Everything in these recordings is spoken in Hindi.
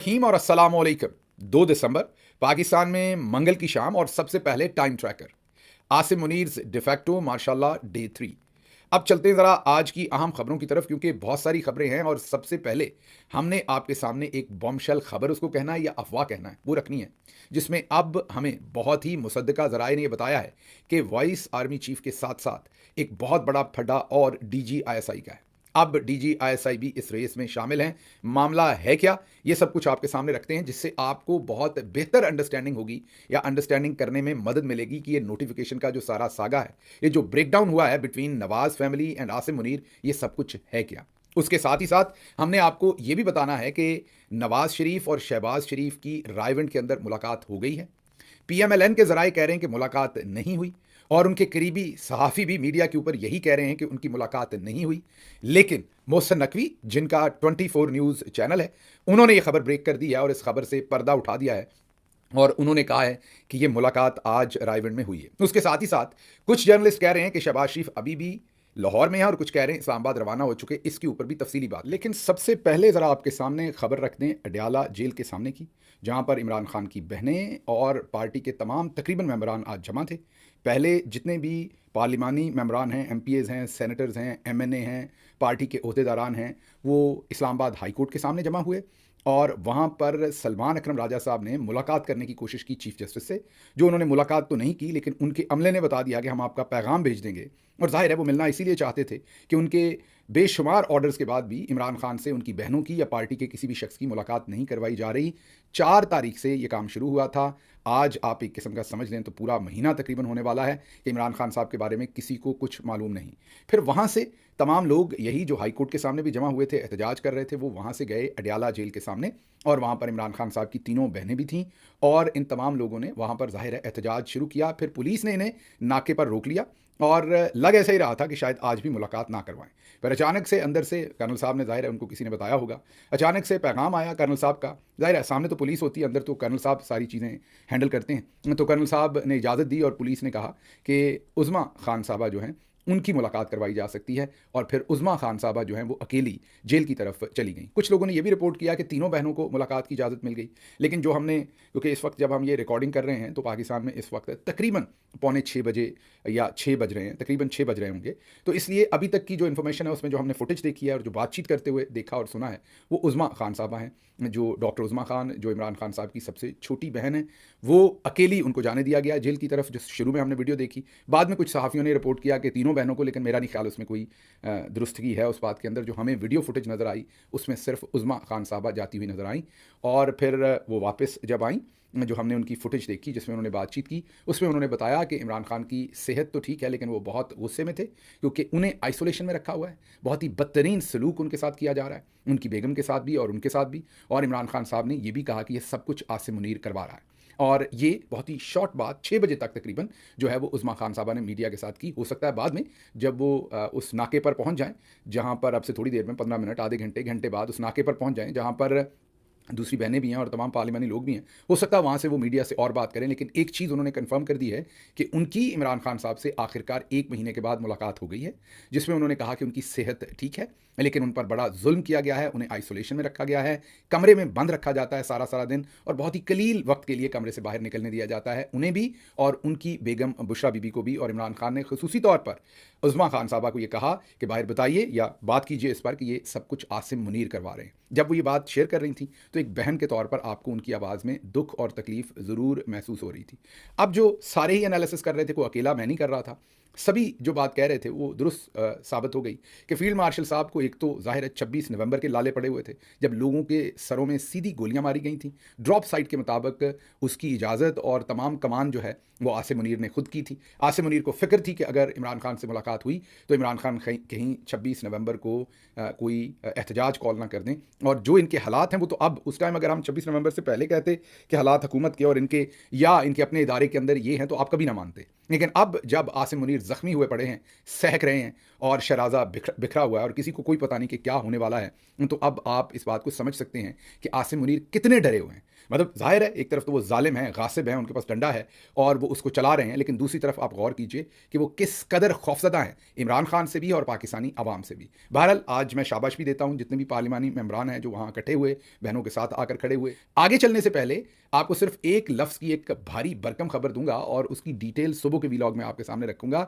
खीम और अस्सलाम वालेकुम। 2 दिसंबर पाकिस्तान में मंगल की शाम और सबसे पहले time tracker Asim Munir's de facto martial law day 3। अब चलते हैं ज़रा आज की अहम खबरों की तरफ, क्योंकि बहुत सारी खबरें हैं और सबसे पहले हमने आपके सामने एक बॉम्बशेल खबर, उसको कहना है या अफवाह कहना है, वो रखनी है, जिसमें अब हमें बहुत ही मुसद्दका ज़राए ने यह बताया है कि वाइस आर्मी चीफ के साथ साथ एक बहुत बड़ा फड्डा और DGISI का है। अब DGISI भी इस रेस में शामिल हैं। मामला है क्या, ये सब कुछ आपके सामने रखते हैं, जिससे आपको बहुत बेहतर अंडरस्टैंडिंग होगी या अंडरस्टैंडिंग करने में मदद मिलेगी कि ये नोटिफिकेशन का जो सारा सागा है, ये जो ब्रेकडाउन हुआ है between Nawaz family and Asim Munir, ये सब कुछ है क्या। उसके साथ ही साथ हमने आपको ये भी बताना है कि नवाज शरीफ और शहबाज शरीफ की रायवंड के अंदर मुलाकात हो गई है। PMLN के जराए कह रहे हैं कि मुलाकात नहीं हुई, और उनके करीबी सहाफ़ी भी मीडिया के ऊपर यही कह रहे हैं कि उनकी मुलाकात नहीं हुई। लेकिन मोहसिन नकवी, जिनका 24 न्यूज़ चैनल है, उन्होंने ये खबर ब्रेक कर दी है और इस खबर से पर्दा उठा दिया है, और उन्होंने कहा है कि ये मुलाकात आज रायवंड में हुई है। उसके साथ ही साथ कुछ जर्नलिस्ट कह रहे हैं कि शहबाज शरीफ अभी भी लाहौर में है और कुछ कह रहे हैं इस्लामाबाद रवाना हो चुके। इसके ऊपर भी तफसीली बात, लेकिन सबसे पहले ज़रा आपके सामने खबर रख दें अडयाला जेल के सामने की, जहां पर इमरान खान की बहनें और पार्टी के तमाम तकरीबन मेंबरान आज जमा थे। पहले जितने भी पार्लिमानी मेंबरान हैं, MPAs हैं, सेनेटर्स हैं, MNA हैं, पार्टी के अहदेदारान हैं, वो इस्लामाबाद हाई कोर्ट के सामने जमा हुए और वहाँ पर सलमान अकरम राजा साहब ने मुलाकात करने की कोशिश की चीफ जस्टिस से। जो उन्होंने मुलाकात तो नहीं की, लेकिन उनके अमले ने बता दिया कि हम आपका पैगाम भेज देंगे, और जाहिर है वो मिलना इसीलिए चाहते थे कि उनके बेशुमार ऑर्डर्स के बाद भी इमरान खान से उनकी बहनों की या पार्टी के किसी भी शख्स की मुलाकात नहीं करवाई जा रही। 4 तारीख से ये काम शुरू हुआ था। आज आप एक किस्म का समझ लें तो पूरा महीना तकरीबन होने वाला है कि इमरान खान साहब के बारे में किसी को कुछ मालूम नहीं। फिर वहाँ से तमाम लोग, यही जो हाई कोर्ट के सामने भी जमा हुए थे, एहतजाज कर रहे थे, वो वहाँ से गए अडयाला जेल के सामने, और वहाँ पर इमरान खान साहब की तीनों बहनें भी थीं, और इन तमाम लोगों ने वहाँ पर ज़ाहिर है एहतजाज शुरू किया। फिर पुलिस ने इन्हें नाके पर रोक लिया और लग ऐसा ही रहा था कि शायद आज भी मुलाकात ना करवाएं। फिर अचानक से अंदर से कर्नल साहब ने, ज़ाहिर है उनको किसी ने बताया होगा, अचानक से पैगाम आया कर्नल साहब का। ज़ाहिर है सामने तो पुलिस होती है, अंदर तो कर्नल साहब सारी चीज़ें हैंडल करते हैं। तो कर्नल साहब ने इजाज़त दी और पुलिस ने कहा कि उज़्मा खान साहबा जो हैं उनकी मुलाकात करवाई जा सकती है, और फिर उज़्मा खान साहबा जो हैं वो अकेली जेल की तरफ चली गई। कुछ लोगों ने यह भी रिपोर्ट किया कि तीनों बहनों को मुलाकात की इजाज़त मिल गई, लेकिन जो हमने, क्योंकि इस वक्त जब हम ये रिकॉर्डिंग कर रहे हैं तो पाकिस्तान में इस वक्त तकरीबन 5:45 बजे या 6 बज रहे हैं, तकरीबन 6 बज रहे होंगे। तो इसलिए अभी तक की जो इन्फॉर्मेशन है उसमें जो हमने फुटेज देखी है और जो बातचीत करते हुए देखा और सुना है, वो उज़्मा खान साहबा हैं, जो डॉक्टर उज़्मा खान, जो इमरान खान साहब की सबसे छोटी बहन है। वो अकेली उनको जाने दिया गया जेल की तरफ, जो शुरू में हमने वीडियो देखी। बाद में कुछ सहाफ़ियों ने रिपोर्ट किया कि तीनों बहनों को, लेकिन मेरा नहीं ख्याल उसमें कोई दुरुस्तगी है उस बात के अंदर। जो हमें वीडियो फुटेज नज़र आई उसमें सिर्फ उज़्मा खान साहबा जाती हुई नज़र आई, और फिर वो वापस जब आई, जो हमने उनकी फुटेज देखी जिसमें उन्होंने बातचीत की, उसमें उन्होंने बताया कि इमरान खान की सेहत तो ठीक है, लेकिन वो बहुत गुस्से में थे क्योंकि उन्हें आइसोलेशन में रखा हुआ है। बहुत ही बदतरीन सलूक उनके साथ किया जा रहा है, उनकी बेगम के साथ भी और उनके साथ भी। और इमरान खान साहब ने यह भी कहा कि यह सब कुछ आसिम मुनीर करवा रहा है। और ये बहुत ही शॉर्ट बात 6 बजे तक तकरीबन जो है वो उज़्मा खान साहबा ने मीडिया के साथ की। हो सकता है बाद में जब वो उस नाके पर पहुंच जाएं, जहां पर अब से थोड़ी देर में 15 मिनट, आधे घंटे, घंटे बाद उस नाके पर पहुंच जाएं जहां पर दूसरी बहनें भी हैं और तमाम पार्लिमानी लोग भी हैं, हो सकता है वहाँ से वो मीडिया से और बात करें। लेकिन एक चीज़ उन्होंने कंफर्म कर दी है कि उनकी इमरान खान साहब से आखिरकार 1 महीने के बाद मुलाकात हो गई है, जिसमें उन्होंने कहा कि उनकी सेहत ठीक है, लेकिन उन पर बड़ा जुल्म किया गया है, उन्हें आइसोलेशन में रखा गया है, कमरे में बंद रखा जाता है सारा सारा दिन, और बहुत ही कलील वक्त के लिए कमरे से बाहर निकलने दिया जाता है उन्हें भी और उनकी बेगम बुशरा बीबी को भी। और इमरान खान ने खसूसी तौर पर उज़्मा खान साहबा को ये कहा कि बाहर बताइए या बात कीजिए इस पर कि ये सब कुछ आसिम मुनीर करवा रहे हैं। जब वो ये बात शेयर कर रही थी तो एक बहन के तौर पर आपको उनकी आवाज़ में दुख और तकलीफ ज़रूर महसूस हो रही थी। अब जो सारे ही एनालिसिस कर रहे थे, को अकेला मैं नहीं कर रहा था, सभी जो बात कह रहे थे वो दुरुस्त साबित हो गई कि फील्ड मार्शल साहब को एक तो ज़ाहिर है 26 नवंबर के लाले पड़े हुए थे, जब लोगों के सरों में सीधी गोलियां मारी गई थी। ड्रॉप साइट के मुताबिक उसकी इजाज़त और तमाम कमान जो है वो आसिम मुनीर ने खुद की थी। आसिम मुनीर को फिक्र थी कि अगर इमरान खान से मुलाकात हुई तो इमरान खान कहीं 26 नवंबर को कोई एहतजाज कॉल ना कर दें। और जो इनके हालात हैं वो तो अब, उस टाइम अगर हम 26 नवंबर से पहले कहते कि हालात हुकूमत के और इनके या इनके अपने इदारे के अंदर ये हैं तो आप कभी ना मानते। लेकिन अब जब आसिम मुनीर ज़ख्मी हुए पड़े हैं, सहक रहे हैं और शराजा बिखरा हुआ है और किसी को कोई पता नहीं कि क्या होने वाला है, तो अब आप इस बात को समझ सकते हैं कि आसिम मुनीर कितने डरे हुए हैं। मतलब ज़ाहिर है एक तरफ तो वो ज़ालिम हैं, गासिब हैं, उनके पास डंडा है और वो उसको चला रहे हैं, लेकिन दूसरी तरफ आप गौर कीजिए कि वो किस कदर खौफज़दा हैं इमरान खान से भी और पाकिस्तानी अवाम से भी। बहरहाल आज मैं शाबाश भी देता हूँ जितने भी पार्लिमानी मेंबरान हैं जो वहाँ इकट्ठे हुए, बहनों के साथ आकर खड़े हुए। आगे चलने से पहले आपको सिर्फ एक लफ्ज़ की एक भारी भरकम खबर दूंगा और उसकी डिटेल सुबह के व्लॉग में आपके सामने रखूंगा।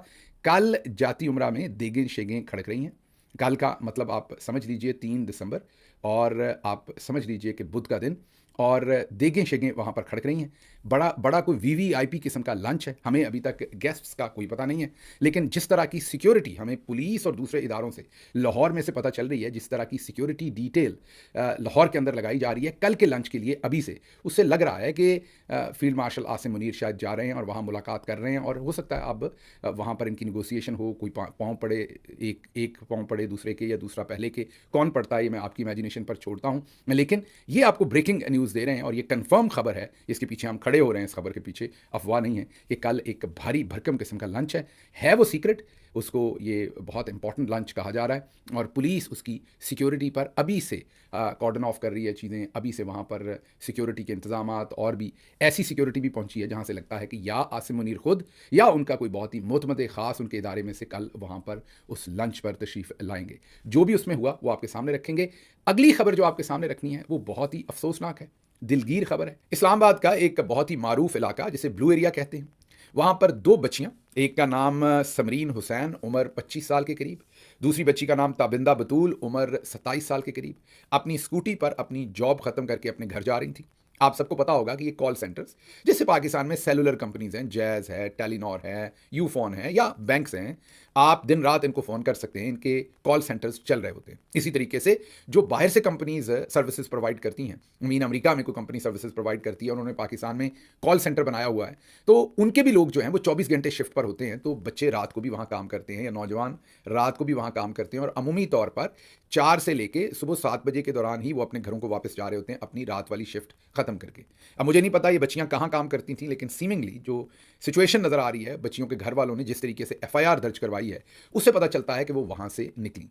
कल जाती उम्रा में देगें शेगें खड़क रही हैं। कल का मतलब आप समझ लीजिए 3 दिसंबर और आप समझ लीजिए कि बुध का दिन और देगें शेगें वहाँ पर खड़क रही हैं। बड़ा बड़ा कोई वीवीआईपी किस्म का लंच है। हमें अभी तक गेस्ट्स का कोई पता नहीं है, लेकिन जिस तरह की सिक्योरिटी हमें पुलिस और दूसरे इदारों से लाहौर में से पता चल रही है, जिस तरह की सिक्योरिटी डिटेल लाहौर के अंदर लगाई जा रही है कल के लंच के लिए अभी से, उससे लग रहा है कि फील्ड मार्शल आसिम मुनीर शायद जा रहे हैं और वहाँ मुलाकात कर रहे हैं और हो सकता है अब वहाँ पर इनकी निगोसिएशन हो, कोई पाँव पड़े, एक पाँव पड़े दूसरे के या दूसरा पहले के, कौन पड़ता है ये मैं आपकी इमेजिनेशन पर छोड़ता हूँ। लेकिन ये आपको ब्रेकिंग न्यूज़ दे रहे हैं और ये कंफर्म खबर है, इसके पीछे हम खड़े हो रहे हैं, इस खबर के पीछे अफवाह नहीं है कि कल एक भारी भरकम किस्म का लंच है वो सीक्रेट, उसको ये बहुत इंपॉर्टेंट लंच कहा जा रहा है और पुलिस उसकी सिक्योरिटी पर अभी से कॉर्डन ऑफ कर रही है चीज़ें, अभी से वहाँ पर सिक्योरिटी के इंतजामात और भी ऐसी सिक्योरिटी भी पहुँची है जहाँ से लगता है कि या आसिम मुनीर खुद या उनका कोई बहुत ही मोतमद ख़ास उनके इदारे में से कल वहाँ पर उस लंच पर तशरीफ़ लाएंगे। जो भी उसमें हुआ वो आपके सामने रखेंगे। अगली खबर जो आपके सामने रखनी है वो बहुत ही अफसोसनाक है, दिलगीर खबर है। इस्लामाबाद का एक बहुत ही मारूफ इलाका जिसे ब्लू एरिया कहते हैं, वहाँ पर दो बच्चियाँ, एक का नाम समरीन हुसैन उम्र 25 साल के करीब, दूसरी बच्ची का नाम ताबिंदा बतूल उम्र 27 साल के करीब, अपनी स्कूटी पर अपनी जॉब ख़त्म करके अपने घर जा रही थी। आप सबको पता होगा कि ये कॉल सेंटर्स जैसे पाकिस्तान में सेलुलर कंपनीज हैं, जैज़ है, टेलीनॉर है, यूफोन है या बैंक्स हैं, आप दिन रात इनको फ़ोन कर सकते हैं, इनके कॉल सेंटर्स चल रहे होते हैं। इसी तरीके से जो बाहर से कंपनीज सर्विसेज प्रोवाइड करती हैं, मीन अमेरिका में कोई कंपनी सर्विसेज प्रोवाइड करती है, उन्होंने पाकिस्तान में कॉल सेंटर बनाया हुआ है, तो उनके भी लोग जो हैं वो 24 घंटे शिफ्ट पर होते हैं। तो बच्चे रात को भी वहाँ काम करते हैं या नौजवान रात को भी वहाँ काम करते हैं और अमूमी तौर पर 4 से लेके सुबह 7 बजे के दौरान ही वो अपने घरों को वापस जा रहे होते हैं अपनी रात वाली शिफ्ट ख़त्म करके। अब मुझे नहीं पता ये बच्चियाँ कहाँ काम करती थी, लेकिन सीमिंगली जो सिचुएशन नज़र आ रही है, बच्चियों के घर वालों ने जिस तरीके से एफआईआर दर्ज करवाई है, उससे पता चलता है कि वो वहाँ से निकली।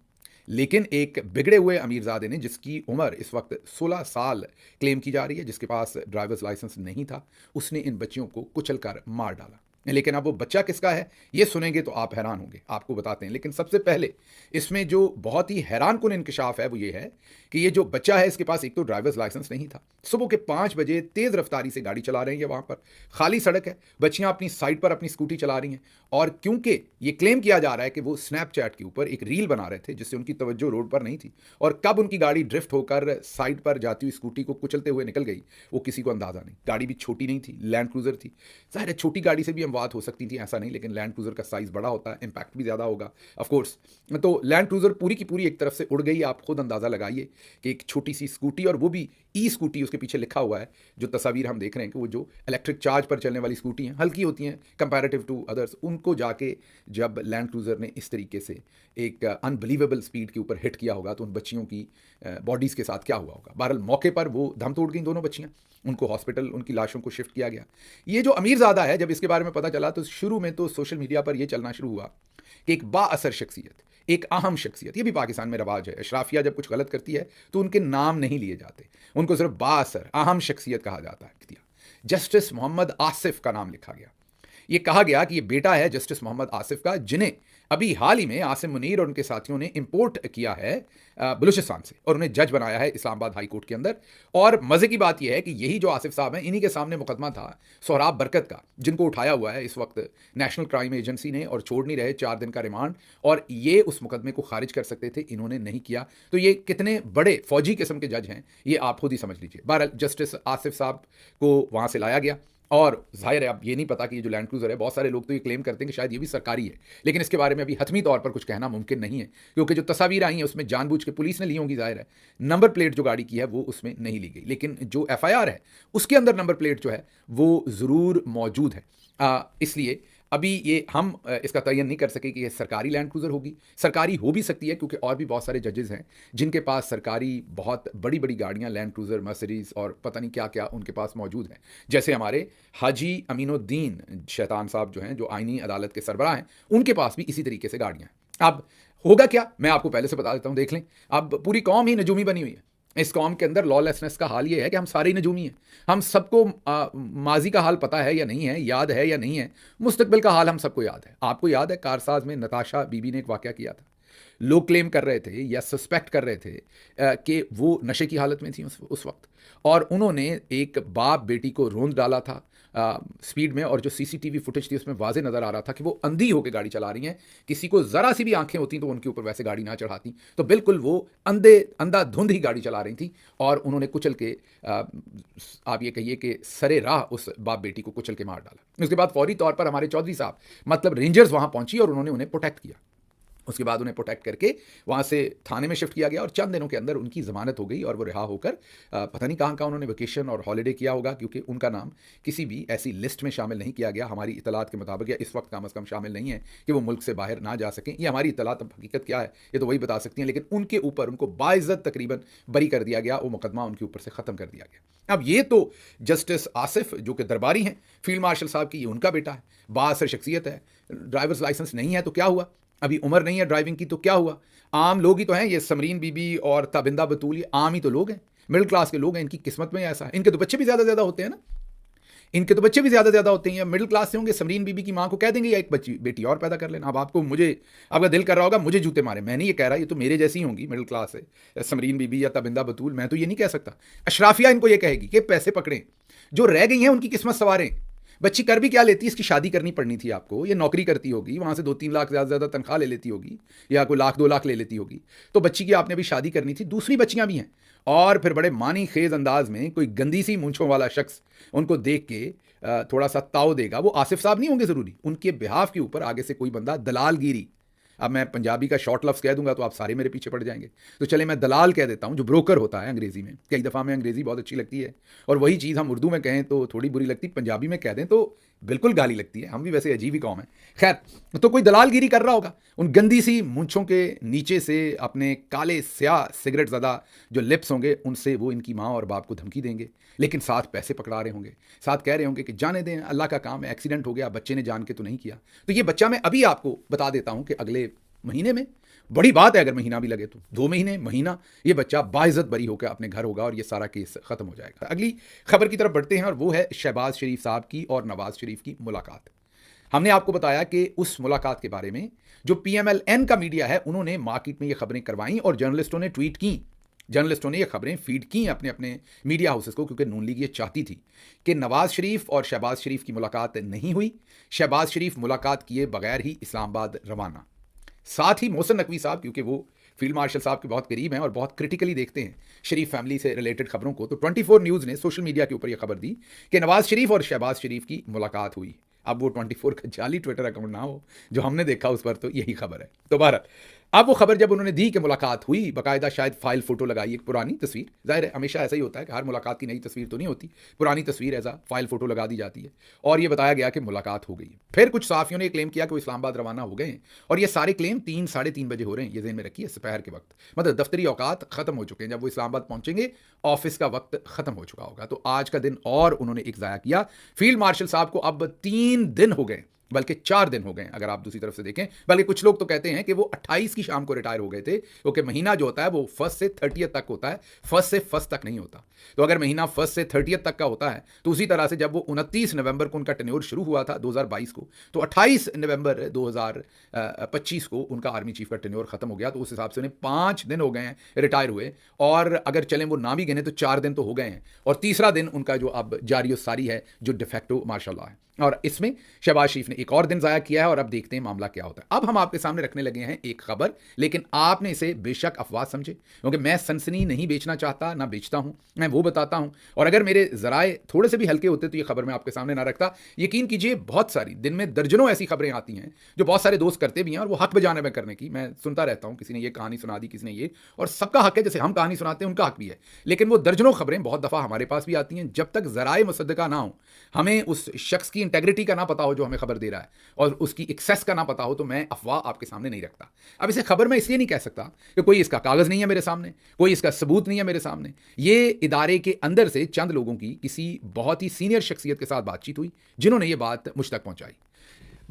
लेकिन एक बिगड़े हुए अमीरजादे ने, जिसकी उम्र इस वक्त 16 साल क्लेम की जा रही है, जिसके पास ड्राइवर्स लाइसेंस नहीं था, उसने इन बच्चियों को कुचलकर मार डाला। लेकिन अब वो बच्चा किसका है ये सुनेंगे तो आप हैरान होंगे, आपको बताते हैं। लेकिन सबसे पहले इसमें जो बहुत ही हैरानकुन इंकशाफ है वो ये है कि ये जो बच्चा है इसके पास एक तो ड्राइवर्स लाइसेंस नहीं था, सुबह के 5 बजे तेज़ रफ्तारी से गाड़ी चला रहे हैं, वहाँ पर खाली सड़क है, बच्चियाँ अपनी साइड पर अपनी स्कूटी चला रही हैं और क्योंकि ये क्लेम किया जा रहा है कि वो स्नैपचैट के ऊपर एक रील बना रहे थे जिससे उनकी तवज्जो रोड पर नहीं थी और कब उनकी गाड़ी ड्रिफ्ट होकर साइड पर जाती हुई स्कूटी को कुचलते हुए निकल गई वो किसी को अंदाज़ा नहीं। गाड़ी भी छोटी नहीं थी, लैंड क्रूज़र थी। ज़ाहिर है छोटी गाड़ी से भी हम बात हो सकती थी, ऐसा नहीं, लेकिन लैंड क्रूज़र का साइज़ बड़ा होता है, इंपैक्ट भी ज़्यादा होगा ऑफ कोर्स। तो लैंड क्रूज़र पूरी की पूरी एक तरफ से उड़ गई। आप खुद अंदाज़ा लगाइए कि एक छोटी सी स्कूटी, और वो भी ई स्कूटी, उसके पीछे लिखा हुआ है, जो तस्वीर हम देख रहे हैं कि वो जो इलेक्ट्रिक चार्ज पर चलने वाली स्कूटी हैं, हल्की होती हैं कंपैरेटिव टू अदर्स, उनको जाके जब लैंड क्रूज़र ने इस तरीके से एक अनबिलीवेबल स्पीड के ऊपर हिट किया होगा तो उन बच्चियों की बॉडीज़ के साथ क्या हुआ होगा। बहरहाल मौके पर वो दम तोड़ गई दोनों बच्चियाँ, उनको हॉस्पिटल उनकी लाशों को शिफ्ट किया गया। ये जो अमीरज़ादा है, जब इसके बारे में पता चला तो शुरू में तो सोशल मीडिया पर यह चलना शुरू हुआ कि एक बाअसर शख्सियत, एक अहम शख्सियत, ये भी पाकिस्तान में रवाज है, अशराफिया जब कुछ गलत करती है तो उनके नाम नहीं लिए जाते, उनको सिर्फ बाअसर अहम शख्सियत कहा जाता है। जस्टिस मोहम्मद आसिफ का नाम लिखा गया। ये कहा गया कि ये बेटा है जस्टिस मोहम्मद आसिफ का, जिन्हें अभी हाल ही में आसिम मुनीर और उनके साथियों ने इंपोर्ट किया है बलूचिस्तान से और उन्हें जज बनाया है इस्लामाबाद हाई कोर्ट के अंदर। और मज़े की बात यह है कि यही जो आसिफ साहब हैं, इन्हीं के सामने मुकदमा था सोहराब बरकत का, जिनको उठाया हुआ है इस वक्त नेशनल क्राइम एजेंसी ने और छोड़ नहीं रहे 4 दिन का रिमांड, और ये उस मुकदमे को खारिज कर सकते थे, इन्होंने नहीं किया। तो ये कितने बड़े फौजी किस्म के जज हैं ये आप खुद ही समझ लीजिए। बहरहाल जस्टिस आसिफ साहब को वहाँ से लाया गया और जाहिर है अब ये नहीं पता कि ये जो लैंड क्रूज़र है, बहुत सारे लोग तो ये क्लेम करते हैं कि शायद ये भी सरकारी है, लेकिन इसके बारे में अभी हतमी तौर पर कुछ कहना मुमकिन नहीं है, क्योंकि जो तस्वीर आई हैं उसमें जानबूझ के पुलिस ने ली होंगी, जाहिर है नंबर प्लेट जो गाड़ी की है वो उसमें नहीं ली गई, लेकिन जो एफआईआर है उसके अंदर नंबर प्लेट जो है वो ज़रूर मौजूद है। इसलिए अभी ये हम इसका तयन नहीं कर सके कि ये सरकारी लैंड क्रूज़र होगी। सरकारी हो भी सकती है क्योंकि और भी बहुत सारे जजेस हैं जिनके पास सरकारी बहुत बड़ी बड़ी गाड़ियाँ, लैंड क्रूज़र, मर्सिडीज़ और पता नहीं क्या क्या उनके पास मौजूद हैं। जैसे हमारे हाजी अमीनुद्दीन शैतान साहब जो हैं, जो आइनी अदालत के सरबराह हैं, उनके पास भी इसी तरीके से गाड़ियाँ हैं। अब होगा क्या, मैं आपको पहले से बता देता हूँ, देख लें। अब पूरी कौम ही नजूमी बनी हुई है, इस कौम के अंदर लॉलेसनेस का हाल ये है कि हम सारे ही नजूमी हैं। हम सबको माजी का हाल पता है या नहीं है, याद है या नहीं है, मुस्तकबिल का हाल हम सबको याद है। आपको याद है कारसाज में नताशा बीबी ने एक वाकया किया था। लोग क्लेम कर रहे थे या सस्पेक्ट कर रहे थे कि वो नशे की हालत में थी उस वक्त, और उन्होंने एक बाप बेटी को रोंद डाला था स्पीड में, और जो सीसीटीवी फुटेज थी उसमें वाजे नज़र आ रहा था कि वो अंधी होकर गाड़ी चला रही हैं। किसी को ज़रा सी भी आंखें होती तो उनके ऊपर वैसे गाड़ी ना चढ़ाती, तो बिल्कुल वो अंधाधुंध ही गाड़ी चला रही थी, और उन्होंने कुचल के आप ये कहिए कि सरे राह उस बाप बेटी को कुचल के मार डाला। उसके बाद फौरी तौर पर हमारे चौधरी साहब मतलब रेंजर्स वहाँ पहुंची और उन्होंने उन्हें प्रोटेक्ट किया। उसके बाद उन्हें प्रोटेक्ट करके वहाँ से थाने में शिफ्ट किया गया, और चंद दिनों के अंदर उनकी ज़मानत हो गई और वो रिहा होकर पता नहीं कहाँ उन्होंने वेकेशन और हॉलीडे किया होगा, क्योंकि उनका नाम किसी भी ऐसी लिस्ट में शामिल नहीं किया गया हमारी इतलात के मुताबिक, या इस वक्त कम अज़ कम शामिल नहीं है कि वो मुल्क से बाहर ना जा सकें। ये हमारी इतलात हकीकत क्या है ये तो वही बता सकती हैं, लेकिन उनके ऊपर उनको बाइज़्ज़त तकरीबन बरी कर दिया गया, वो मुकदमा उनके ऊपर से ख़त्म कर दिया गया। अब ये तो जस्टिस आसिफ जो कि दरबारी हैं फील्ड मार्शल साहब की, ये उनका बेटा है, बाअसर शख्सियत है, ड्राइवर्स लाइसेंस नहीं है तो क्या हुआ, अभी उम्र नहीं है ड्राइविंग की तो क्या हुआ, आम लोग ही तो हैं ये समरीन बीबी और ताबिंदा बतूल, ये आम ही तो लोग हैं, मिडिल क्लास के लोग हैं, इनकी किस्मत में ऐसा है। इनके तो बच्चे भी ज़्यादा होते हैं ना, इनके तो बच्चे भी ज़्यादा होते हैं, मिडिल क्लास से होंगे। समरीन बीबी की माँ को कह देंगे या एक बच्ची बेटी और पैदा कर लेना। अब आपको मुझे आपका दिल कर रहा होगा मुझे जूते मारे, मैं नहीं ये कह रहा, ये तो मेरे जैसी होंगी मिडिल क्लास है समरीन बीबी या ताबिंदा बतूल, मैं तो ये नहीं कह सकता। अशराफिया इनको ये कहेगी कि पैसे पकड़ें, जो रह गई हैं उनकी किस्मत सवारें। बच्ची कर भी क्या लेती है, इसकी शादी करनी पड़नी थी आपको, ये नौकरी करती होगी, वहाँ से 2-3 लाख ज़्यादा तनख्वाह ले लेती होगी, या कोई 1-2 लाख ले लेती होगी, तो बच्ची की आपने भी शादी करनी थी। दूसरी बच्चियाँ भी हैं, और फिर बड़े मानी खेज अंदाज में कोई गंदी सी मूंछों वाला शख्स उनको देख के थोड़ा सा ताव देगा। वो आसिफ साहब नहीं होंगे ज़रूरी, उनके बिहाफ के ऊपर आगे से कोई बंदा दलालगिरी, अब मैं पंजाबी का शॉर्ट लफ्ज़ कह दूंगा तो आप सारे मेरे पीछे पड़ जाएंगे, तो चले मैं दलाल कह देता हूं, जो ब्रोकर होता है अंग्रेज़ी में। कई दफ़ा में अंग्रेज़ी बहुत अच्छी लगती है, और वही चीज़ हम उर्दू में कहें तो थोड़ी बुरी लगती, पंजाबी में कह दें तो बिल्कुल गाली लगती है। हम भी वैसे अजीब ही कौम है। खैर, तो कोई दलालगिरी कर रहा होगा, उन गंदी सी मूंछों के नीचे से अपने काले स्याह सिगरेट ज़दा जो लिप्स होंगे उनसे वो इनकी माँ और बाप को धमकी देंगे, लेकिन साथ पैसे पकड़ा रहे होंगे, साथ कह रहे होंगे कि जाने दें, अल्लाह का काम है, एक्सीडेंट हो गया, बच्चे ने जान के तो नहीं किया। तो ये बच्चा मैं अभी आपको बता देता हूँ कि अगले महीने में, बड़ी बात है अगर महीना भी लगे तो 2 महीने, महीना, ये बच्चा बाइज्जत बरी होकर अपने घर होगा और ये सारा केस खत्म हो जाएगा। अगली खबर की तरफ बढ़ते हैं, और वो है शहबाज शरीफ साहब की और नवाज शरीफ की मुलाकात। हमने आपको बताया कि उस मुलाकात के बारे में जो PMLN का मीडिया है उन्होंने मार्केट में ये खबरें करवाई, और जर्नलिस्टों ने ट्वीट की, जर्नलिस्टों ने ये खबरें फीड की अपने अपने मीडिया हाउसेस को, क्योंकि नून लीग ये चाहती थी कि नवाज शरीफ और शहबाज शरीफ की मुलाकात नहीं हुई, शहबाज शरीफ मुलाकात किए बगैर ही इस्लामाबाद रवाना। साथ ही मोहसिन नकवी साहब, क्योंकि वो फील्ड मार्शल साहब के बहुत करीब हैं और बहुत क्रिटिकली देखते हैं शरीफ फैमिली से रिलेटेड खबरों को, तो 24 न्यूज़ ने सोशल मीडिया के ऊपर यह खबर दी कि नवाज शरीफ और शहबाज शरीफ की मुलाकात हुई। अब वो 24 का जाली ट्विटर अकाउंट ना हो, जो हमने देखा उस पर तो यही खबर है। तो बहरहाल अब वो खबर जब उन्होंने दी कि मुलाकात हुई, बाकायदा शायद फाइल फोटो लगाई, एक पुरानी तस्वीर, जाहिर है हमेशा ऐसा ही होता है कि हर मुलाकात की नई तस्वीर तो नहीं होती, पुरानी तस्वीर ऐसा फाइल फोटो लगा दी जाती है, और ये बताया गया कि मुलाकात हो गई। फिर कुछ सहाफ़ियों ने क्लेम किया कि वो इस्लामाबाद रवाना हो गए हैं, और ये सारे क्लेम 3-3:30 बजे हो रहे हैं, ये ज़हन में रखिए, दोपहर के वक्त, मतलब दफ्तरी औकात ख़त्म हो चुके हैं। जब वो इस्लामाबाद पहुंचेंगे ऑफिस का वक्त ख़त्म हो चुका होगा। तो आज का दिन और उन्होंने एक ज़ाया किया। फील्ड मार्शल साहब को अब 3 दिन हो गए, बल्कि 4 दिन हो गए अगर आप दूसरी तरफ से देखें, बल्कि कुछ लोग तो कहते हैं कि वो 28 की शाम को रिटायर हो गए थे, क्योंकि महीना जो होता है वो 1 से 30 तक होता है, 1 से 1 तक नहीं होता। तो अगर महीना 1 से 30 तक का होता है, तो उसी तरह से जब वो 29 नवंबर को उनका टेन्योर शुरू हुआ था 2022 को, तो 28 नवंबर 2025 को उनका आर्मी चीफ का टेन्योर खत्म हो गया। तो उस हिसाब से उन्हें 5 दिन हो गए हैं रिटायर हुए, और अगर चलें वो ना भी गिने तो 4 दिन तो हो गए हैं, और तीसरा दिन उनका जो अब जारी सारी है, जो डिफेक्टो मार्शल है, और इसमें शहबाज शरीफ ने एक और दिन ज़ाया किया है। और अब देखते हैं मामला क्या होता है। अब हम आपके सामने रखने लगे हैं एक खबर, लेकिन आपने इसे बेशक अफवाह समझे, क्योंकि मैं सनसनी नहीं बेचना चाहता, ना बेचता हूं, मैं वो बताता हूं, और अगर मेरे ज़राए थोड़े से भी हल्के होते तो ये खबर मैं आपके सामने ना रखता। यकीन कीजिए बहुत सारी, दिन में दर्जनों ऐसी खबरें आती हैं जो बहुत सारे दोस्त करते भी हैं, और वो हक बजाने में करने की मैं सुनता रहता हूँ, किसी ने ये कहानी सुना दी, किसी ने ये, और सबका हक है, जैसे हम कहानी सुनाते हैं उनका हक भी है, लेकिन वो दर्जनों खबरें बहुत दफ़ा हमारे पास भी आती हैं। जब तक ज़राए मुसद्दका ना हो, हमें उस शख्स की इंटेग्रिटी का ना पता हो जो हमें खबर दे रहा है, और उसकी एक्सेस का ना पता हो, तो मैं अफवाह आपके सामने नहीं रखता। अब इसे खबर मैं इसलिए नहीं कह सकता कि कोई इसका कागज़ नहीं है मेरे सामने, कोई इसका सबूत नहीं है मेरे सामने। ये इदारे के अंदर से चंद लोगों की किसी बहुत ही सीनियर शख्सियत के साथ बातचीत हुई, जिन्होंने ये बात मुझ तक पहुंचाई।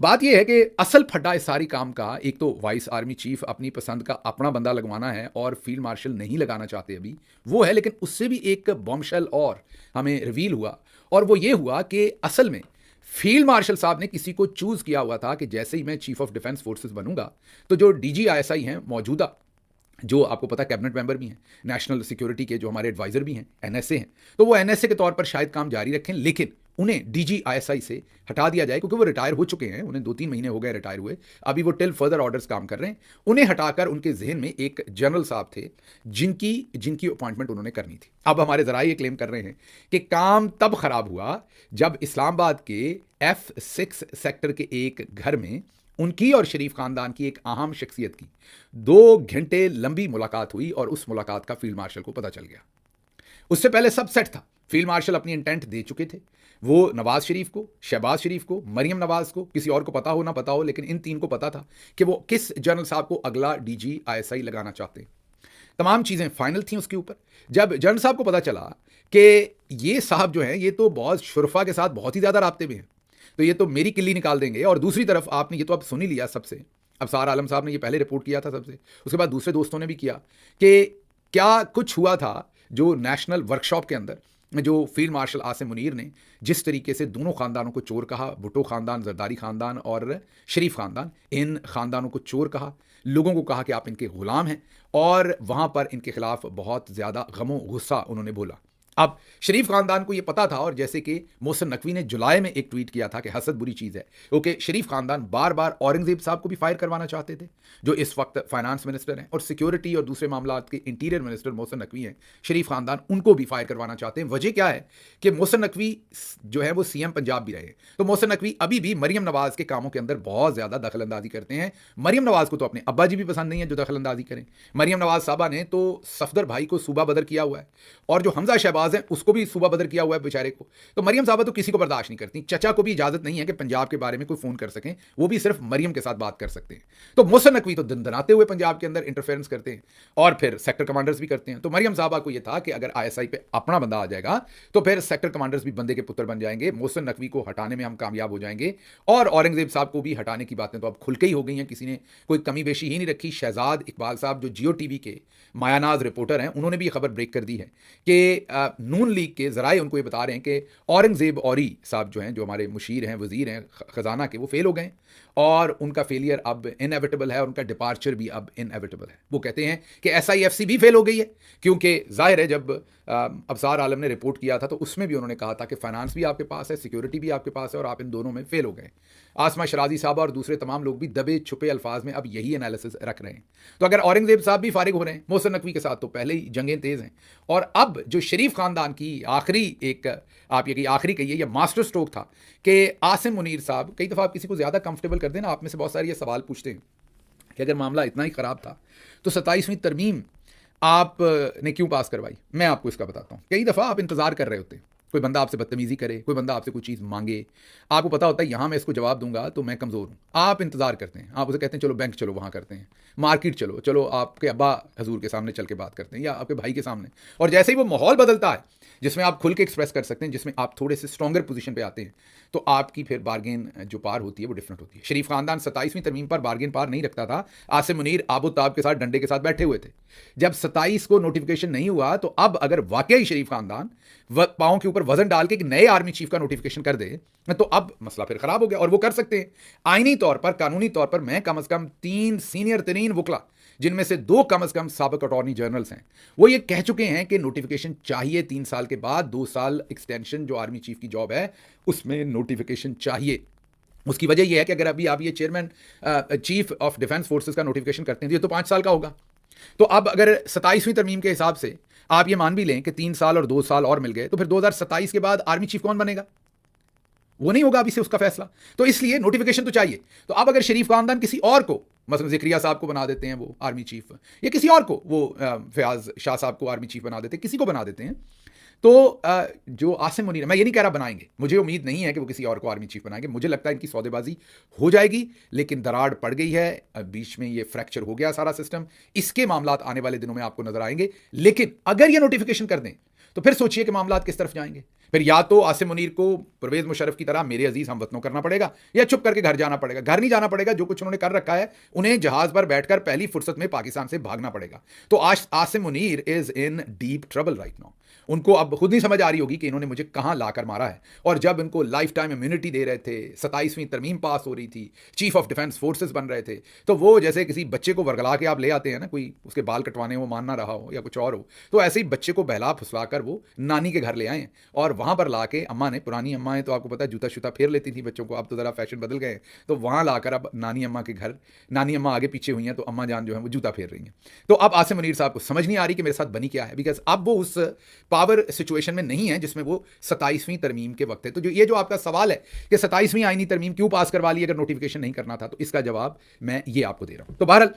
बात यह है कि असल फटा इस सारी काम का, एक तो वाइस आर्मी चीफ अपनी पसंद का अपना बंदा लगवाना है और फील्ड मार्शल नहीं लगाना चाहते अभी, वो है। लेकिन उससे भी एक बॉम्बशेल और हमें रिवील हुआ, और वो ये हुआ कि असल में फील्ड मार्शल साहब ने किसी को चूज किया हुआ था कि जैसे ही मैं चीफ ऑफ डिफेंस फोर्सेस बनूंगा तो जो DGISI हैं मौजूदा, जो आपको पता कैबिनेट मेंबर भी हैं, नेशनल सिक्योरिटी के जो हमारे एडवाइजर भी हैं, NSA हैं, तो वो NSA के तौर पर शायद काम जारी रखें, लेकिन उन्हें DGISI से हटा दिया जाए, क्योंकि वो रिटायर हो चुके हैं, उन्हें 2-3 महीने हो गए रिटायर हुए, अभी वो टिल फर्दर ऑर्डर्स काम कर रहे हैं। उन्हें हटाकर उनके जहन में एक जनरल साहब थे जिनकी जिनकी अपॉइंटमेंट उन्होंने करनी थी। अब हमारे जरा ये क्लेम कर रहे हैं कि काम तब खराब हुआ जब इस्लामाबाद के F6 सेक्टर के एक घर में उनकी और शरीफ खानदान की एक अहम शख्सियत की 2 घंटे लंबी मुलाकात हुई, और उस मुलाकात का फील्ड मार्शल को पता चल गया। उससे पहले सब सेट था, फील्ड मार्शल अपनी इंटेंट दे चुके थे, वो नवाज शरीफ को, शहबाज शरीफ को, मरियम नवाज को, किसी और को पता हो ना पता हो, लेकिन इन 3 को पता था कि वो किस जनरल साहब को अगला DGISI लगाना चाहते हैं। तमाम चीज़ें फाइनल थी उसके ऊपर। जब जनरल साहब को पता चला कि ये साहब जो हैं ये तो बहुत शुरफा के साथ बहुत ही ज़्यादा राब्ते में हैं, तो ये तो मेरी किल्ली निकाल देंगे। और दूसरी तरफ आपने ये तो अब सुन ही लिया सबसे, अबसार आलम साहब ने ये पहले रिपोर्ट किया था सबसे, उसके बाद दूसरे दोस्तों ने भी किया कि क्या कुछ हुआ था जो नेशनल वर्कशॉप के अंदर जो फील्ड मार्शल आसिम मुनीर ने जिस तरीके से दोनों खानदानों को चोर कहा, भुट्टो खानदान, जरदारी खानदान और शरीफ खानदान, इन खानदानों को चोर कहा, लोगों को कहा कि आप इनके गुलाम हैं, और वहां पर इनके खिलाफ बहुत ज़्यादा गमो गुस्सा उन्होंने बोला। अब शरीफ खानदान को यह पता था, और जैसे कि मोहसिन नकवी ने जुलाई में एक ट्वीट किया था कि हसद बुरी चीज़ है, क्योंकि शरीफ खानदान बार बार औरंगजेब साहब को भी फायर करवाना चाहते थे, जो इस वक्त फाइनेंस मिनिस्टर हैं, और सिक्योरिटी और दूसरे मामलात के इंटीरियर मिनिस्टर मोहसिन नकवी हैं, शरीफ खानदान उनको भी फायर करवाना चाहते हैं। वजह क्या है कि मोहसिन नकवी जो है वो CM पंजाब भी रहे, तो मोहसिन नकवी अभी भी मरियम नवाज के कामों के अंदर बहुत ज़्यादा दखल अंदाजी करते हैं। मरियम नवाज को तो अपने अब्बा जी भी पसंद नहीं है जो दखल अंदाजी करें। मरियम नवाज साहबा ने तो सफदर भाई को सूबा बदर किया हुआ है, और जो हमजा शहबाज हैं उसको भी सूबा बदर किया हुआ है बेचारे को। तो मरियम साहबा तो किसी को बर्दाश्त नहीं करती। चचा को भी इजाजत नहीं है कि पंजाब के बारे में कोई फोन कर सकें, वो भी सिर्फ मरियम के साथ बात कर सकते हैं। तो मोहसिन नकवी तो दनदनाते हुए पंजाब के अंदर इंटरफेरेंस करते हैं, और फिर सेक्टर कमांडर्स भी करते हैं। तो मरियम साहबा को यह था कि अगर ISI पे अपना बंदा आ जाएगा तो फिर सेक्टर कमांडर्स भी बंदे के पुत्र बन जाएंगे, मोहसिन नकवी को हटाने में हम कामयाब हो जाएंगे, और औरंगजेब साहब को भी हटाने की बातें तो अब खुल के ही हो गई हैं, किसी ने कोई कमी बेशी ही नहीं रखी। शहजाद इकबाल साहब जो जियो TV के मायानाज रिपोर्टर हैं, उन्होंने भी खबर ब्रेक कर दी है कि नून लीग के जराए उनको ये बता रहे हैं कि औरंगजेब औरी साहब जो हैं, जो हमारे मुशीर हैं, वजीर हैं खजाना के, वो फेल हो गए, और उनका फेलियर अब इनएविटेबल है, और उनका डिपार्चर भी अब इनएविटेबल है। वो कहते हैं कि SIFC भी फेल हो गई है, क्योंकि जाहिर है जब अबसार आलम ने रिपोर्ट किया था तो उसमें भी उन्होंने कहा था कि फाइनेंस भी आपके पास है, सिक्योरिटी भी आपके पास है, और आप इन दोनों में फेल हो गए। आसमा शराजी साहब और दूसरे तमाम लोग भी दबे छुपे अल्फाज में अब यही एनालिसिस रख रहे हैं। तो अगर औरंगजेब साहब भी फारिग हो रहे हैं, मोहसिन नकवी के साथ तो पहले ही जंगें तेज़ हैं, और अब जो शरीफ खानदान की आखिरी एक, आप ये आखिरी कहिए या मास्टर स्ट्रोक था कि आसिम मुनीर साहब, कई दफ़ा आप किसी को ज़्यादा कंफर्टेबल कर देना, आप में से बहुत सारे ये सवाल पूछते हैं कि अगर मामला इतना ही ख़राब था तो 27वीं तरमीम आपने क्यों पास करवाई। मैं आपको इसका बताता हूँ। कई दफ़ा आप इंतज़ार कर रहे होते हैं, कोई बंदा आपसे बदतमीज़ी करे, कोई बंदा आपसे कोई चीज़ मांगे, आपको पता होता है यहाँ मैं इसको जवाब दूंगा तो मैं कमज़ोर हूँ, आप इंतज़ार करते हैं, आप उसे कहते हैं चलो बैंक चलो, वहाँ करते हैं, मार्केट चलो, चलो आपके अब्बा हजूर के सामने चल के बात करते हैं, या आपके भाई के सामने, और जैसे ही वो माहौल बदलता है जिसमें आप खुल के एक्सप्रेस कर सकते हैं, जिसमें आप थोड़े से स्ट्रॉन्गर पोजीशन पे आते हैं, तो आपकी फिर बार्गेन जो पार होती है वो डिफरेंट होती है। शरीफ खानदान 27वीं तरमीम पर बार्गेन पार नहीं रखता था। आसिम मुनीर आबो ताब के साथ डंडे के साथ बैठे हुए थे। जब 27 को नोटिफिकेशन नहीं हुआ तो अब अगर वाकई शरीफ खानदान पाँव के ऊपर वजन डाल के एक नए आर्मी चीफ का नोटिफिकेशन कर दे तो अब मसला फिर खराब हो गया, और वो कर सकते हैं आईनी तौर पर, कानूनी तौर पर। मैं कम से कम 3 सीनियर तरीन वकला, जिनमें से 2 कम से कम साबिक अटॉर्नी जनरल्स हैं, वो ये कह चुके हैं कि नोटिफिकेशन चाहिए 3 साल के बाद, 2 साल एक्सटेंशन जो आर्मी चीफ की जॉब है उसमें नोटिफिकेशन चाहिए। उसकी वजह यह है कि अगर अभी आप ये chairman chief of defence forces का नोटिफिकेशन करते हैं तो ये तो 5 साल का होगा। तो अब अगर 27वीं तरमीम के हिसाब से आप ये मान भी लें कि 3 साल और 2 साल और मिल गए, तो फिर 2027 के बाद आर्मी चीफ कौन बनेगा? वो नहीं होगा अभी से उसका फैसला। तो इसलिए नोटिफिकेशन तो चाहिए। तो अब अगर शरीफ खानदान किसी और को, मसलन ज़िक्रिया साहब को बना देते हैं वो आर्मी चीफ, या किसी और को वो फयाज शाह साहब को आर्मी चीफ बना देते हैं, किसी को बना देते हैं, तो जो आसिम मुनीर, मैं ये नहीं कह रहा बनाएंगे, मुझे उम्मीद नहीं है कि वो किसी और को आर्मी चीफ बनाएंगे, मुझे लगता है इनकी सौदेबाजी हो जाएगी, लेकिन दरार पड़ गई है, बीच में ये फ्रैक्चर हो गया सारा सिस्टम। इसके मामलात आने वाले दिनों में आपको नजर आएंगे। लेकिन अगर ये नोटिफिकेशन कर दें तो फिर सोचिए कि मामला किस तरफ जाएंगे। फिर या तो आसिम मुनीर को परवेज मुशर्रफ की तरह मेरे अजीज हमवतनों करना पड़ेगा, या चुप करके घर जाना पड़ेगा। घर नहीं जाना पड़ेगा, जो कुछ उन्होंने कर रखा है उन्हें जहाज पर बैठकर पहली फुर्सत में पाकिस्तान से भागना पड़ेगा। तो Asim Munir is in deep trouble right now. उनको अब खुद नहीं समझ आ रही होगी कि इन्होंने मुझे कहां लाकर मारा है। और जब इनको लाइफ टाइम इम्यूनिटी दे रहे थे, 27वीं तरमीम पास हो रही थी, चीफ ऑफ डिफेंस फोर्सेस बन रहे थे, तो वो जैसे किसी बच्चे को वर्गला के आप ले आते हैं ना, कोई उसके बाल कटवाने वो मान ना रहा हो या कुछ और हो, तो ऐसे ही बच्चे को बहला फुसला कर वो नानी के घर ले आए और वहां पर ला के अम्मा ने, पुरानी अम्मा है तो आपको पता है जूता शूता फेर लेती थी बच्चों को, अब तो ज़रा फैशन बदल गए, तो वहां लाकर अब नानी अम्मा के घर, नानी अम्मा आगे पीछे हुई हैं तो अम्मा जान जो है वो जूता फेर रही हैं। तो अब आसिम मुनीर साहब को समझ नहीं आ रही कि मेरे साथ बनी क्या है, बिकॉज अब वो उस पावर सिचुएशन में नहीं है जिसमें वो 27वीं तरमीम के वक्त है। तो ये जो आपका सवाल है कि 27वीं आईनी तरमीम क्यों पास करवा ली अगर नोटिफिकेशन नहीं करना था, तो इसका जवाब मैं ये आपको दे रहा हूं। तो बहरहाल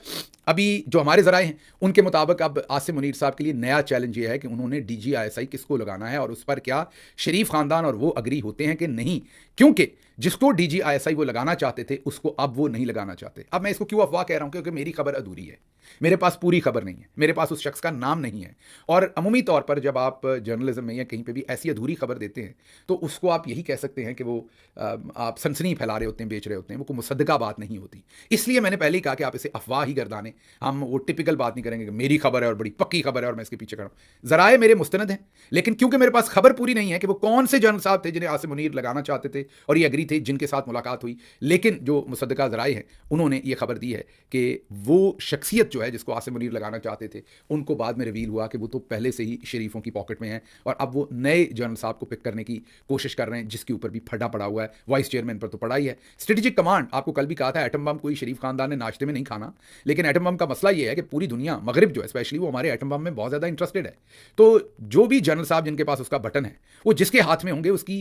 अभी जो हमारे जराए हैं उनके मुताबिक अब आसिम मुनीर साहब के लिए नया चैलेंज ये है कि उन्होंने DGISI किसको लगाना है और उस पर क्या शरीफ खानदान और वो अग्री होते हैं कि नहीं, क्योंकि जिसको DGISI वो लगाना चाहते थे उसको अब वो नहीं लगाना चाहते। अब मैं इसको क्यों अफवाह कह रहा हूं, क्योंकि मेरी खबर अधूरी है, मेरे पास पूरी खबर नहीं है, मेरे पास उस शख्स का नाम नहीं है। और अमूमी तौर पर जब आप जर्नलिज्म में या कहीं पे भी ऐसी अधूरी खबर देते हैं तो उसको आप यही कह सकते हैं कि वो आप सनसनी फैला रहे होते हैं, बेच रहे होते हैं, वो कोई मुसद्दका बात नहीं होती। इसलिए मैंने पहले ही कहा कि आप इसे अफवाह ही गर्दाने, हम वो टिपिकल बात नहीं करेंगे कि मेरी खबर है और बड़ी पक्की खबर है और मैं इसके पीछे खड़ा हूं। जराए मेरे मुस्तनद हैं, लेकिन क्योंकि मेरे पास खबर पूरी नहीं है कि वो कौन से जर्नल साहब थे जिन्हें आसिम मुनीर लगाना चाहते थे और ये अग्री थे, जिनके साथ मुलाकात हुई, लेकिन जो मुसद्दका जराए हैं उन्होंने ये खबर दी है कि वो शख्सियत जो है जिसको आसिम मुनीर लगाना चाहते थे, उनको बाद में रिवील हुआ कि वो तो पहले से ही शरीफों की पॉकेट में है और अब वो नए जनरल साहब को पिक करने की कोशिश कर रहे हैं, जिसके ऊपर भी फटा पड़ा हुआ है। वाइस चेयरमैन पर तो पड़ा ही है। स्ट्रेटेजिक कमांड, आपको कल भी कहा था एटम बम कोई शरीफ खानदान ने नाश्ते में नहीं खाना, लेकिन एटम बम का मसला ये है कि पूरी दुनिया, मगरिब जो है स्पेशली, वो हमारे एटम बम में बहुत ज़्यादा इंटरेस्टेड है। तो जो भी जनरल साहब जिनके पास उसका बटन है, वो जिसके हाथ में होंगे, उसकी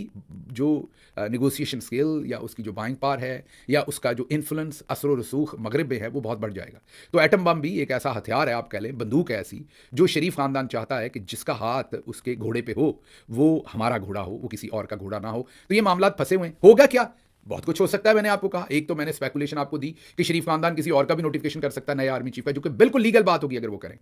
जो निगोसिएशन स्किल या उसकी जो बाइंग पावर है या उसका जो इन्फ्लुएंस असर रसूख मगरिब में है वो बहुत बढ़ जाएगा। तो एटम बम भी एक ऐसा हथियार है, आप कह लें बंदूक है ऐसी, जो शरीफ खानदान चाहता है कि जिसका हाथ उसके घोड़े पे हो वो हमारा घोड़ा हो, वो किसी और का घोड़ा ना हो। तो ये मामला फंसे हुए हैं। होगा क्या, बहुत कुछ हो सकता है। मैंने आपको कहा, एक तो मैंने स्पेकुलेशन आपको दी कि शरीफ खानदान किसी और का भी नोटिफिकेशन कर सकता है नए आर्मी चीफ का, जो कि बिल्कुल लीगल बात होगी अगर वो करें,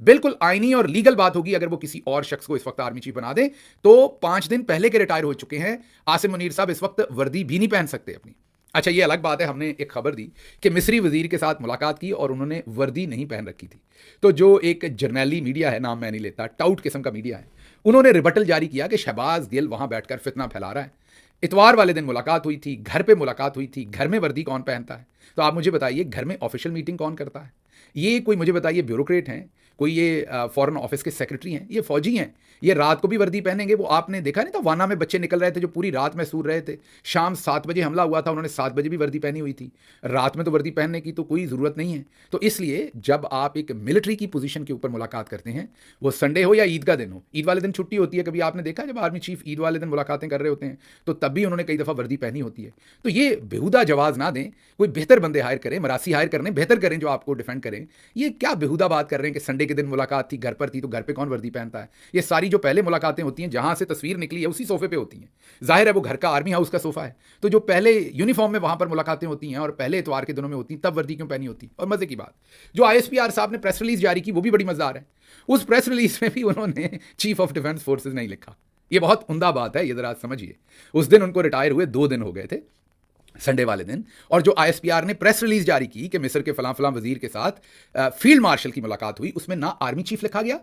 बिल्कुल आईनी और लीगल बात होगी अगर वो किसी और शख्स को इस वक्त आर्मी चीफ बना दें। तो 5 दिन पहले के रिटायर हो चुके हैं आसिम मुनीर साहब इस वक्त वर्दी भी नहीं पहन सकते अपनी। अच्छा, ये अलग बात है, हमने एक खबर दी कि मिस्री वजीर के साथ मुलाकात की और उन्होंने वर्दी नहीं पहन रखी थी। तो जो एक जर्नैली मीडिया है, नाम मैं नहीं लेता, टाउट किस्म का मीडिया है, उन्होंने रिबटल जारी किया कि शहबाज गिल वहां बैठकर फितना फैला रहा है। इतवार वाले दिन मुलाकात हुई थी, घर पे मुलाकात हुई थी, घर में वर्दी कौन पहनता है? तो आप मुझे बताइए, घर में ऑफिशियल मीटिंग कौन करता है? ये कोई मुझे बताइए ब्यूरोक्रेट हैं, कोई ये फॉरेन ऑफिस के सेक्रेटरी हैं, ये फौजी हैं, ये रात को भी वर्दी पहनेंगे? वो आपने देखा नहीं था वाना में बच्चे निकल रहे थे जो पूरी रात में सूर रहे थे, शाम 7 बजे हमला हुआ था, उन्होंने 7 बजे भी वर्दी पहनी हुई थी। रात में तो वर्दी पहनने की तो कोई ज़रूरत नहीं है। तो इसलिए जब आप एक मिलिट्री की पोजीशन के ऊपर मुलाकात करते हैं, वो संडे हो या ईद का दिन हो, ईद वाले दिन छुट्टी होती है, कभी आपने देखा जब आर्मी चीफ ईद वाले दिन मुलाकातें कर रहे होते हैं तो तब भी उन्होंने कई दफ़ा वर्दी पहनी होती है। तो ये बेहुदा जवाब ना दें, कोई बेहतर बंदे हायर करें, मरासी हायर करने बेहतर करें जो आपको डिफेंड करें। ये क्या बेहुदा बात कर रहे हैं कि संडे के दिन मुलाकात थी, घर पर थी, तो घर पे कौन वर्दी पहनता है? ये सारी जो पहले मुलाकातें होती हैं, जहां से तस्वीर निकली है उसी सोफे पे होती हैं। जाहिर है वो घर का आर्मी हाउस का सोफा है, तो जो पहले यूनिफॉर्म में वहां पर मुलाकातें होती हैं और पहले इतवार के दिनों में होती हैं, तब वर्दी क्यों पहनी होती? और मजे की बात, जो ISPR साहब ने प्रेस रिलीज जारी की वो भी बड़ी मजेदार है। उस प्रेस रिलीज में भी उन्होंने चीफ ऑफ डिफेंस फोर्सेज नहीं लिखा। ये बहुत उम्दा बात है, ये जरा समझिए। उस दिन उनको रिटायर हुए 2 दिन हो गए थे, संडे वाले दिन, और जो ISPR ने प्रेस रिलीज जारी की कि मिस्र के फलां फलां वजीर के साथ फील्ड मार्शल की मुलाकात हुई, उसमें ना आर्मी चीफ लिखा गया।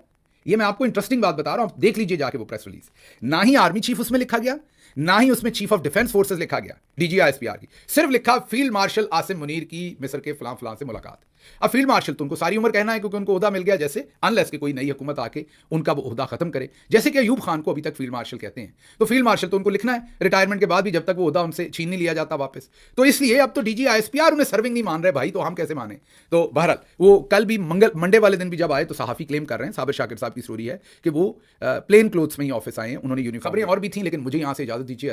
ये मैं आपको इंटरेस्टिंग बात बता रहा हूं, देख लीजिए जाके वो प्रेस रिलीज। ना ही आर्मी चीफ उसमें लिखा गया, ना ही उसमें चीफ ऑफ डिफेंस फोर्सेस लिखा गया DGISPR की, सिर्फ लिखा फील्ड मार्शल आसिम मुनीर की मिस्र के फलां फलां से मुलाकात। अब फील्ड मार्शल तो उनको सारी उम्र कहना है क्योंकि उनको ओहदा मिल गया, जैसे अनलेस कि कोई नई हुकूमत आके उनका वो ओहदा खत्म करे, जैसे कि अयूब खान को अभी तक फील्ड मार्शल कहते हैं। तो फील्ड मार्शल तो उनको लिखना है रिटायरमेंट के बाद भी, जब तक वो ओहदा उनसे छीन नहीं लिया जाता वापस। तो इसलिए अब तो DGISPR उन्हें सर्विंग नहीं मान रहे भाई, तो हम कैसे माने? तो बहरहाल वो कल भी मंडे वाले दिन भी जब आए तो सहाफ़ी क्लेम कर रहे हैं, साबिर शाकिर साहब की स्टोरी है कि वो प्लेन क्लोथ्स में ही ऑफिस आए हैं, उन्होंने यूनिफॉर्म। खबरें और भी थी लेकिन मुझे यहां से इजाजत दीजिए।